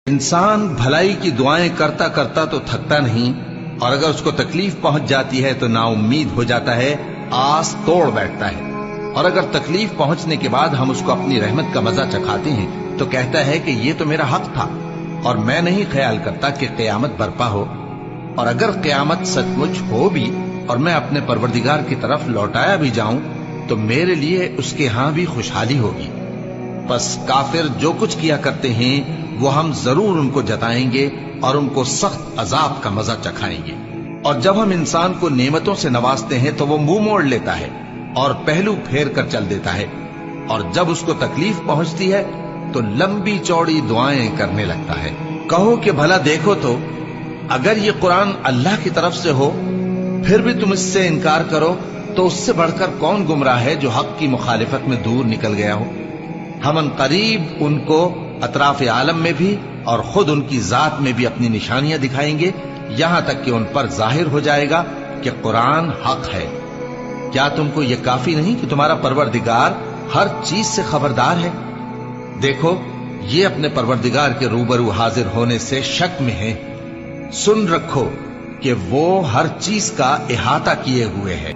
انسان بھلائی کی دعائیں کرتا کرتا تو تھکتا نہیں، اور اگر اس کو تکلیف پہنچ جاتی ہے تو نا امید ہو جاتا ہے، آس توڑ بیٹھتا ہے۔ اور اگر تکلیف پہنچنے کے بعد ہم اس کو اپنی رحمت کا مزہ چکھاتے ہیں تو کہتا ہے کہ یہ تو میرا حق تھا، اور میں نہیں خیال کرتا کہ قیامت برپا ہو۔ اور اگر قیامت سچ مچ ہو بھی اور میں اپنے پروردگار کی طرف لوٹایا بھی جاؤں تو میرے لیے اس کے ہاں بھی خوشحالی ہوگی۔ بس کافر جو کچھ کیا کرتے ہیں وہ ہم ضرور ان کو جتائیں گے اور ان کو سخت عذاب کا مزہ چکھائیں گے۔ اور جب ہم انسان کو نعمتوں سے نوازتے ہیں تو وہ منہ موڑ لیتا ہے اور پہلو پھیر کر چل دیتا ہے، اور جب اس کو تکلیف پہنچتی ہے تو لمبی چوڑی دعائیں کرنے لگتا ہے۔ کہو کہ بھلا دیکھو تو اگر یہ قرآن اللہ کی طرف سے ہو پھر بھی تم اس سے انکار کرو تو اس سے بڑھ کر کون گمراہ ہے جو حق کی مخالفت میں دور نکل گیا ہو۔ ہم ان قریب ان کو اطراف عالم میں بھی اور خود ان کی ذات میں بھی اپنی نشانیاں دکھائیں گے، یہاں تک کہ ان پر ظاہر ہو جائے گا کہ قرآن حق ہے۔ کیا تم کو یہ کافی نہیں کہ تمہارا پروردگار ہر چیز سے خبردار ہے؟ دیکھو یہ اپنے پروردگار کے روبرو حاضر ہونے سے شک میں ہیں، سن رکھو کہ وہ ہر چیز کا احاطہ کیے ہوئے ہے۔